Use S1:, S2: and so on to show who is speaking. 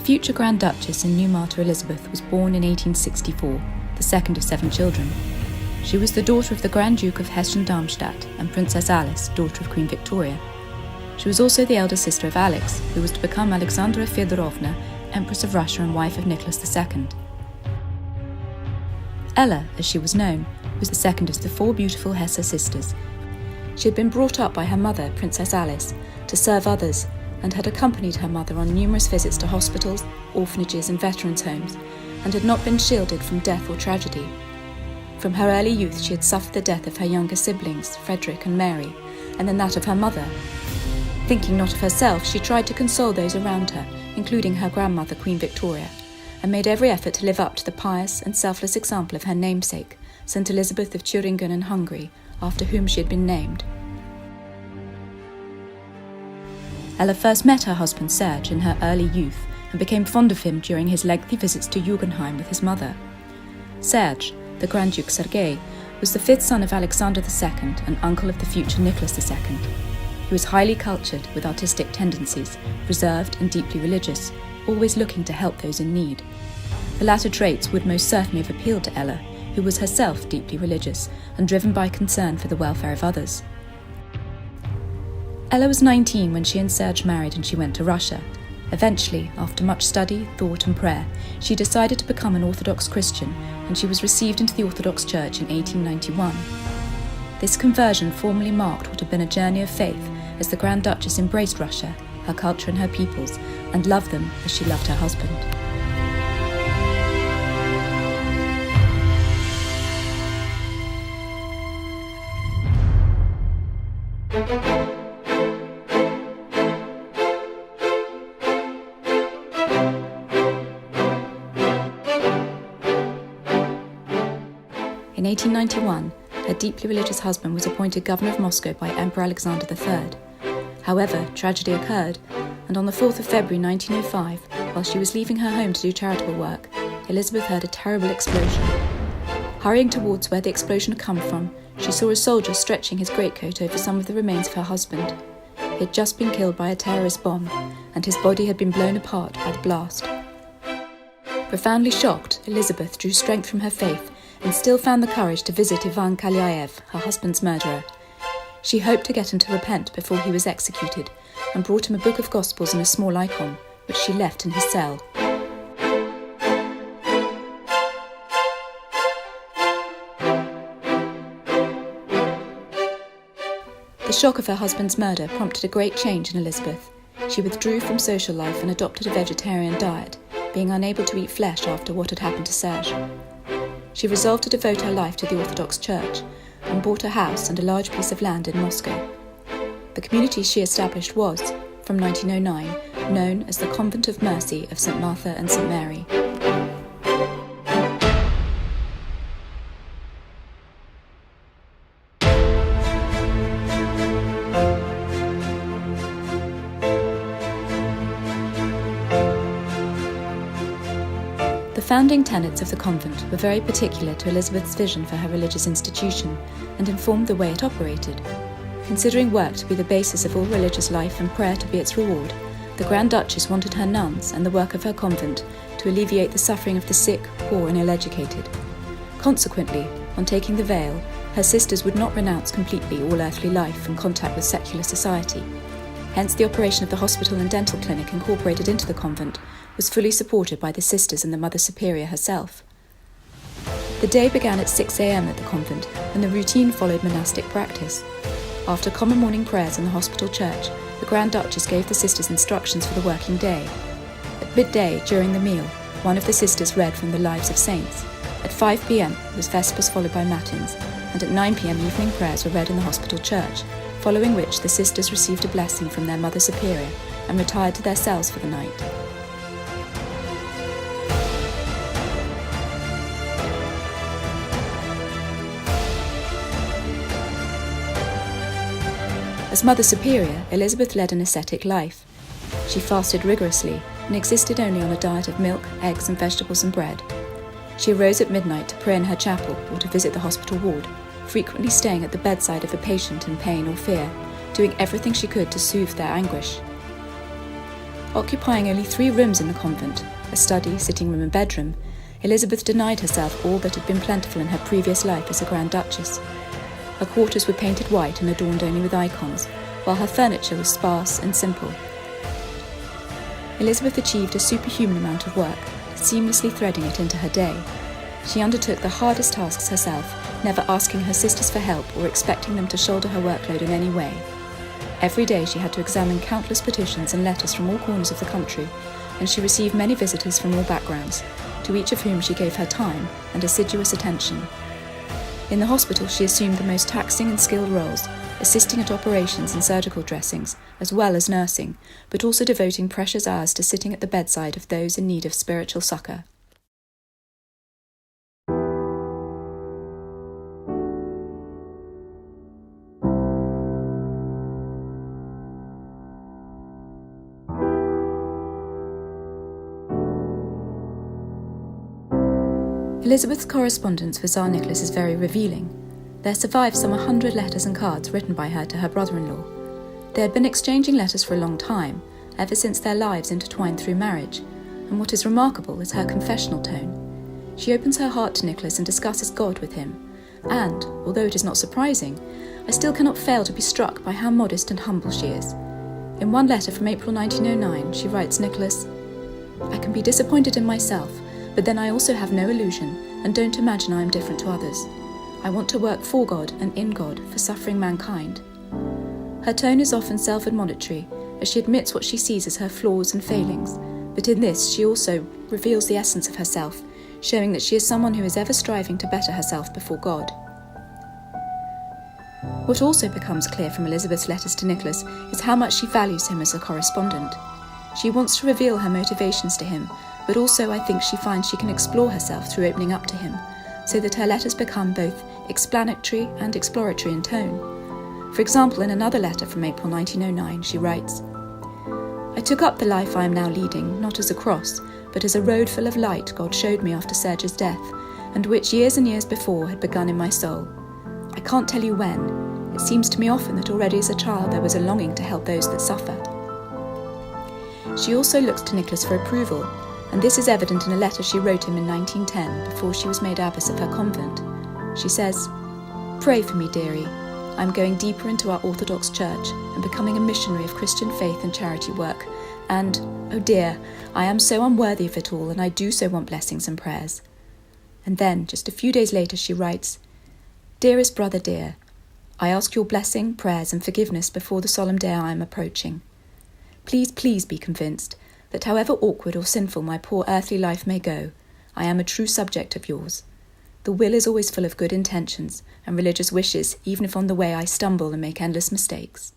S1: future Grand Duchess and new martyr Elizabeth was born in 1864, the second of 7 children. She was the daughter of the Grand Duke of Hessen-Darmstadt and Princess Alice, daughter of Queen Victoria. She was also the elder sister of Alex, who was to become Alexandra Feodorovna, Empress of Russia and wife of Nicholas II. Ella, as she was known, was the second of the 4 beautiful Hesse sisters. She had been brought up by her mother, Princess Alice, to serve others, and had accompanied her mother on numerous visits to hospitals, orphanages and veterans' homes, and had not been shielded from death or tragedy. From her early youth she had suffered the death of her younger siblings, Frederick and Mary, and then that of her mother. Thinking not of herself, she tried to console those around her, including her grandmother, Queen Victoria, and made every effort to live up to the pious and selfless example of her namesake, St. Elizabeth of Thuringen in Hungary, after whom she had been named. Ella first met her husband Serge in her early youth and became fond of him during his lengthy visits to Jugendheim with his mother. Serge, the Grand Duke Sergei, was the 5th son of Alexander II and uncle of the future Nicholas II. He was highly cultured, with artistic tendencies, reserved and deeply religious, always looking to help those in need. The latter traits would most certainly have appealed to Ella, who was herself deeply religious and driven by concern for the welfare of others. Ella was 19 when she and Serge married and she went to Russia. Eventually, after much study, thought and prayer, she decided to become an Orthodox Christian, and she was received into the Orthodox Church in 1891. This conversion formally marked what had been a journey of faith, as the Grand Duchess embraced Russia, her culture and her peoples, and loved them as she loved her husband. In 1891, her deeply religious husband was appointed governor of Moscow by Emperor Alexander III. However, tragedy occurred, and on the 4th of February 1905, while she was leaving her home to do charitable work, Elizabeth heard a terrible explosion. Hurrying towards where the explosion had come from, she saw a soldier stretching his greatcoat over some of the remains of her husband. He had just been killed by a terrorist bomb, and his body had been blown apart by the blast. Profoundly shocked, Elizabeth drew strength from her faith and still found the courage to visit Ivan Kalyaev, her husband's murderer. She hoped to get him to repent before he was executed, and brought him a book of Gospels and a small icon, which she left in his cell. The shock of her husband's murder prompted a great change in Elizabeth. She withdrew from social life and adopted a vegetarian diet, being unable to eat flesh after what had happened to Serge. She resolved to devote her life to the Orthodox Church and bought a house and a large piece of land in Moscow. The community she established was, from 1909, known as the Convent of Mercy of St. Martha and St. Mary. The founding tenets of the convent were very particular to Elizabeth's vision for her religious institution and informed the way it operated. Considering work to be the basis of all religious life and prayer to be its reward, the Grand Duchess wanted her nuns and the work of her convent to alleviate the suffering of the sick, poor and ill-educated. Consequently, on taking the veil, her sisters would not renounce completely all earthly life and contact with secular society. Hence the operation of the hospital and dental clinic incorporated into the convent was fully supported by the sisters and the Mother Superior herself. The day began at 6 a.m. at the convent, and the routine followed monastic practice. After common morning prayers in the hospital church, the Grand Duchess gave the sisters instructions for the working day. At midday, during the meal, one of the sisters read from the Lives of Saints. At 5 p.m. was Vespers followed by Matins, and at 9 p.m. evening prayers were read in the hospital church, following which the sisters received a blessing from their Mother Superior and retired to their cells for the night. As Mother Superior, Elizabeth led an ascetic life. She fasted rigorously and existed only on a diet of milk, eggs and vegetables and bread. She arose at midnight to pray in her chapel or to visit the hospital ward, frequently staying at the bedside of a patient in pain or fear, doing everything she could to soothe their anguish. Occupying only 3 rooms in the convent, a study, sitting room and bedroom, Elizabeth denied herself all that had been plentiful in her previous life as a Grand Duchess. Her quarters were painted white and adorned only with icons, while her furniture was sparse and simple. Elizabeth achieved a superhuman amount of work, seamlessly threading it into her day. She undertook the hardest tasks herself, never asking her sisters for help or expecting them to shoulder her workload in any way. Every day she had to examine countless petitions and letters from all corners of the country, and she received many visitors from all backgrounds, to each of whom she gave her time and assiduous attention. In the hospital she assumed the most taxing and skilled roles, assisting at operations and surgical dressings, as well as nursing, but also devoting precious hours to sitting at the bedside of those in need of spiritual succour. Elizabeth's correspondence with Tsar Nicholas is very revealing. There survive some 100 letters and cards written by her to her brother-in-law. They had been exchanging letters for a long time, ever since their lives intertwined through marriage, and what is remarkable is her confessional tone. She opens her heart to Nicholas and discusses God with him, and, although it is not surprising, I still cannot fail to be struck by how modest and humble she is. In one letter from April 1909, she writes Nicholas, "I can be disappointed in myself, but then I also have no illusion and don't imagine I am different to others. I want to work for God and in God for suffering mankind." Her tone is often self-admonitory, as she admits what she sees as her flaws and failings, but in this she also reveals the essence of herself, showing that she is someone who is ever striving to better herself before God. What also becomes clear from Elizabeth's letters to Nicholas is how much she values him as a correspondent. She wants to reveal her motivations to him, but also I think she finds she can explore herself through opening up to him, so that her letters become both explanatory and exploratory in tone. For example, in another letter from April 1909, she writes, "I took up the life I am now leading, not as a cross, but as a road full of light God showed me after Serge's death, and which years and years before had begun in my soul. I can't tell you when. It seems to me often that already as a child there was a longing to help those that suffer." She also looks to Nicholas for approval, and this is evident in a letter she wrote him in 1910 before she was made abbess of her convent. She says, "Pray for me, dearie. I am going deeper into our Orthodox Church and becoming a missionary of Christian faith and charity work, and, oh dear, I am so unworthy of it all, and I do so want blessings and prayers." And then, just a few days later, she writes, "Dearest brother dear, I ask your blessing, prayers and forgiveness before the solemn day I am approaching. Please, please be convinced that however awkward or sinful my poor earthly life may go, I am a true subject of yours. The will is always full of good intentions and religious wishes, even if on the way I stumble and make endless mistakes."